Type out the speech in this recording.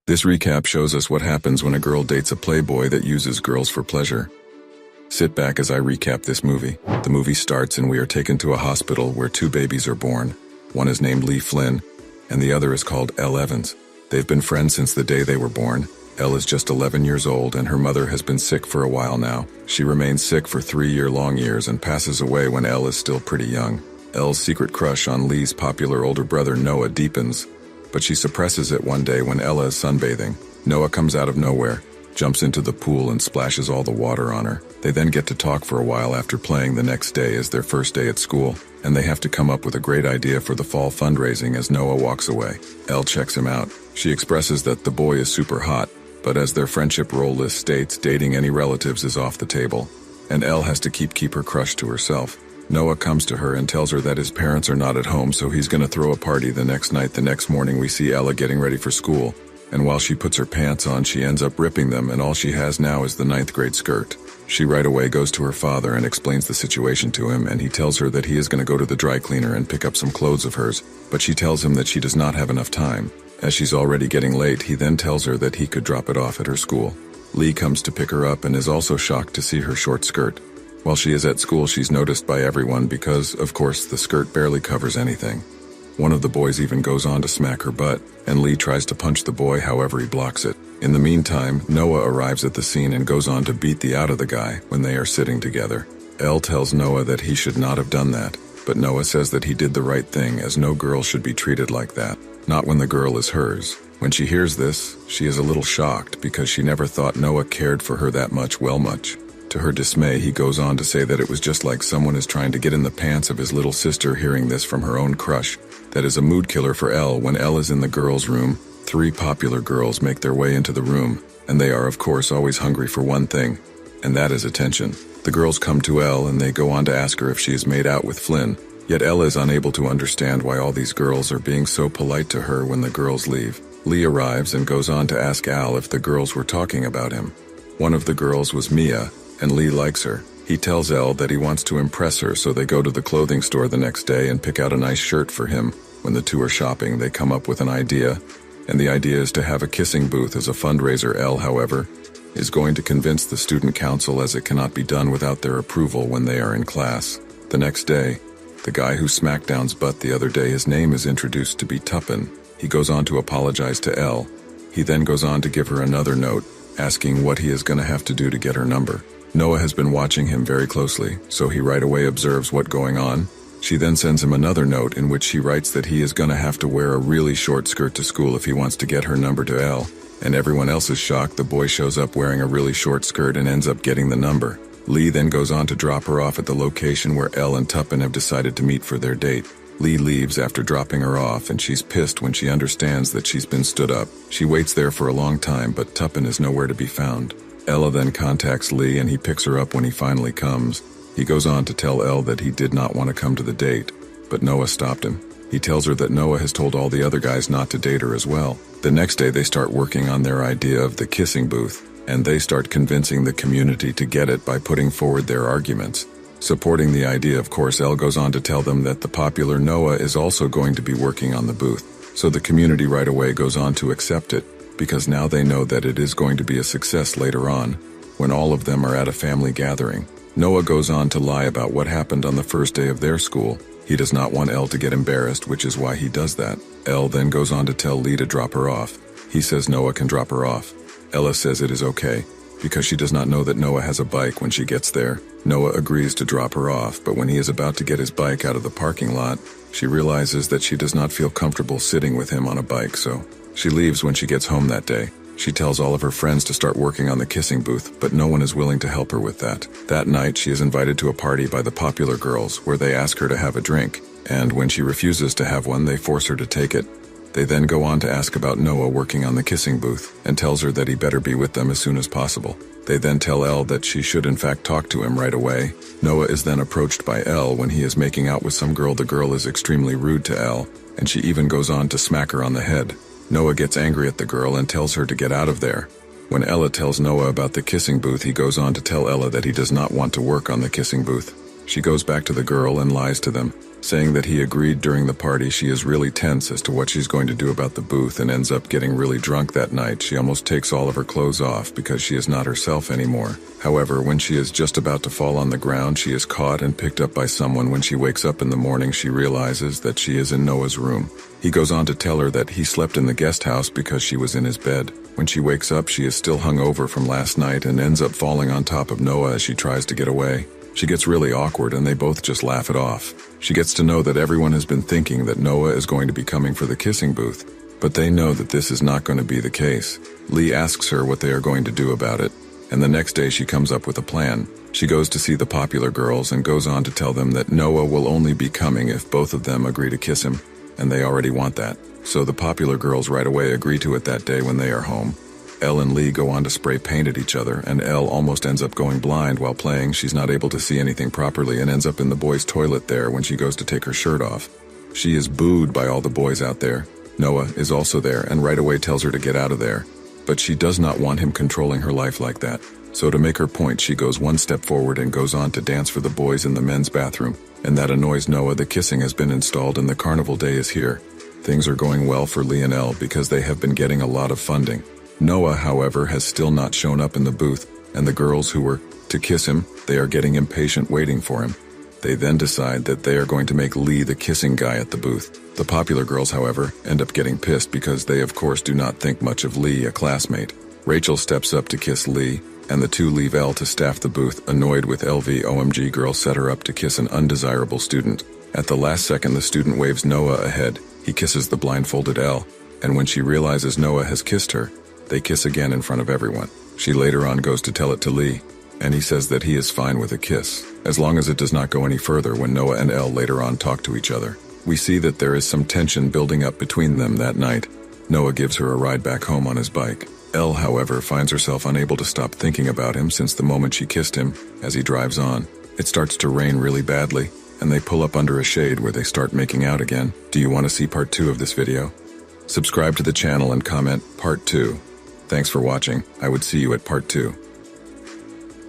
This recap shows us what happens when a girl dates a playboy that uses girls for pleasure. Sit back as I recap this movie. The movie starts and we are taken to a hospital where two babies are born. One is named Lee Flynn, and the other is called Elle Evans. They've been friends since the day they were born. Elle is just 11 years old and her mother has been sick for a while now. She remains sick for 3-year-long years and passes away when Elle is still pretty young. Elle's secret crush on Lee's popular older brother Noah deepens, but she suppresses it one day when Ella is sunbathing. Noah comes out of nowhere, jumps into the pool and splashes all the water on her. They then get to talk for a while after playing. The next day is their first day at school, and they have to come up with a great idea for the fall fundraising as Noah walks away. Elle checks him out. She expresses that the boy is super hot, but as their friendship role list states, dating any relatives is off the table, and Elle has to keep her crush to herself. Noah comes to her and tells her that his parents are not at home, so he's gonna throw a party the next night. The next morning we see Ella getting ready for school, and while she puts her pants on, she ends up ripping them, and all she has now is the 9th grade skirt. She right away goes to her father and explains the situation to him, and he tells her that he is gonna go to the dry cleaner and pick up some clothes of hers, but she tells him that she does not have enough time. As she's already getting late, he then tells her that he could drop it off at her school. Lee comes to pick her up and is also shocked to see her short skirt. While she is at school, she's noticed by everyone because, of course, the skirt barely covers anything. One of the boys even goes on to smack her butt, and Lee tries to punch the boy, however he blocks it. In the meantime, Noah arrives at the scene and goes on to beat the out of the guy when they are sitting together. Elle tells Noah that he should not have done that, but Noah says that he did the right thing, as no girl should be treated like that, not when the girl is hers. When she hears this, she is a little shocked because she never thought Noah cared for her that much. To her dismay, he goes on to say that it was just like someone is trying to get in the pants of his little sister. Hearing this from her own crush, that is a mood killer for Elle. When Elle is in the girls' room, 3 popular girls make their way into the room, and they are of course always hungry for one thing, and that is attention. The girls come to Elle and they go on to ask her if she has made out with Flynn, yet Elle is unable to understand why all these girls are being so polite to her when the girls leave. Lee arrives and goes on to ask Al if the girls were talking about him. One of the girls was Mia, and Lee likes her. He tells Elle that he wants to impress her, so they go to the clothing store the next day and pick out a nice shirt for him. When the two are shopping, they come up with an idea, and the idea is to have a kissing booth as a fundraiser. Elle, however, is going to convince the student council, as it cannot be done without their approval when they are in class. The next day, the guy who smacked Down's butt the other day, his name is introduced to be Tuppen. He goes on to apologize to Elle. He then goes on to give her another note, asking what he is going to have to do to get her number. Noah has been watching him very closely, so he right away observes what's going on. She then sends him another note in which she writes that he is going to have to wear a really short skirt to school if he wants to get her number to Elle. And everyone else is shocked. The boy shows up wearing a really short skirt and ends up getting the number. Lee then goes on to drop her off at the location where Elle and Tuppen have decided to meet for their date. Lee leaves after dropping her off, and she's pissed when she understands that she's been stood up. She waits there for a long time, but Tuppen is nowhere to be found. Ella then contacts Lee and he picks her up when he finally comes. He goes on to tell Elle that he did not want to come to the date, but Noah stopped him. He tells her that Noah has told all the other guys not to date her as well. The next day they start working on their idea of the kissing booth, and they start convincing the community to get it by putting forward their arguments. Supporting the idea, of course, Elle goes on to tell them that the popular Noah is also going to be working on the booth, so the community right away goes on to accept it, because now they know that it is going to be a success later on, when all of them are at a family gathering. Noah goes on to lie about what happened on the first day of their school. He does not want Elle to get embarrassed, which is why he does that. Elle then goes on to tell Lee to drop her off. He says Noah can drop her off. Ella says it is okay, because she does not know that Noah has a bike when she gets there. Noah agrees to drop her off, but when he is about to get his bike out of the parking lot, she realizes that she does not feel comfortable sitting with him on a bike, so she leaves. When she gets home that day, she tells all of her friends to start working on the kissing booth, but no one is willing to help her with that. That night, she is invited to a party by the popular girls where they ask her to have a drink, and when she refuses to have one, they force her to take it. They then go on to ask about Noah working on the kissing booth and tells her that he better be with them as soon as possible. They then tell Elle that she should in fact talk to him right away. Noah is then approached by Elle when he is making out with some girl. The girl is extremely rude to Elle, and she even goes on to smack her on the head. Noah gets angry at the girl and tells her to get out of there. When Ella tells Noah about the kissing booth, he goes on to tell Ella that he does not want to work on the kissing booth. She goes back to the girl and lies to them, saying that he agreed during the party. She is really tense as to what she's going to do about the booth and ends up getting really drunk that night. She almost takes all of her clothes off because she is not herself anymore. However, when she is just about to fall on the ground, she is caught and picked up by someone. When she wakes up in the morning, she realizes that she is in Noah's room. He goes on to tell her that he slept in the guest house because she was in his bed. When she wakes up, she is still hungover from last night and ends up falling on top of Noah as she tries to get away. She gets really awkward and they both just laugh it off. She gets to know that everyone has been thinking that Noah is going to be coming for the kissing booth, but they know that this is not going to be the case. Lee asks her what they are going to do about it, and the next day she comes up with a plan. She goes to see the popular girls and goes on to tell them that Noah will only be coming if both of them agree to kiss him, and they already want that. So the popular girls right away agree to it that day when they are home. Elle and Lee go on to spray paint at each other, and Elle almost ends up going blind while playing. She's not able to see anything properly and ends up in the boys' toilet there when she goes to take her shirt off. She is booed by all the boys out there. Noah is also there and right away tells her to get out of there. But she does not want him controlling her life like that. So to make her point, she goes one step forward and goes on to dance for the boys in the men's bathroom, and that annoys Noah. The kissing has been installed and the carnival day is here. Things are going well for Lee and Elle because they have been getting a lot of funding. Noah, however, has still not shown up in the booth, and the girls who were to kiss him, they are getting impatient waiting for him. They then decide that they are going to make Lee the kissing guy at the booth. The popular girls, however, end up getting pissed because they of course do not think much of Lee, a classmate. Rachel steps up to kiss Lee, and the two leave Elle to staff the booth. Annoyed with LV, OMG girl set her up to kiss an undesirable student. At the last second, the student waves Noah ahead. He kisses the blindfolded Elle, and when she realizes Noah has kissed her, they kiss again in front of everyone. She later on goes to tell it to Lee, and he says that he is fine with a kiss, as long as it does not go any further. When Noah and Elle later on talk to each other, we see that there is some tension building up between them that night. Noah gives her a ride back home on his bike. Elle, however, finds herself unable to stop thinking about him since the moment she kissed him. As he drives on, it starts to rain really badly, and they pull up under a shade where they start making out again. Do you want to see part 2 of this video? Subscribe to the channel and comment part 2. Thanks for watching. I would see you at part 2.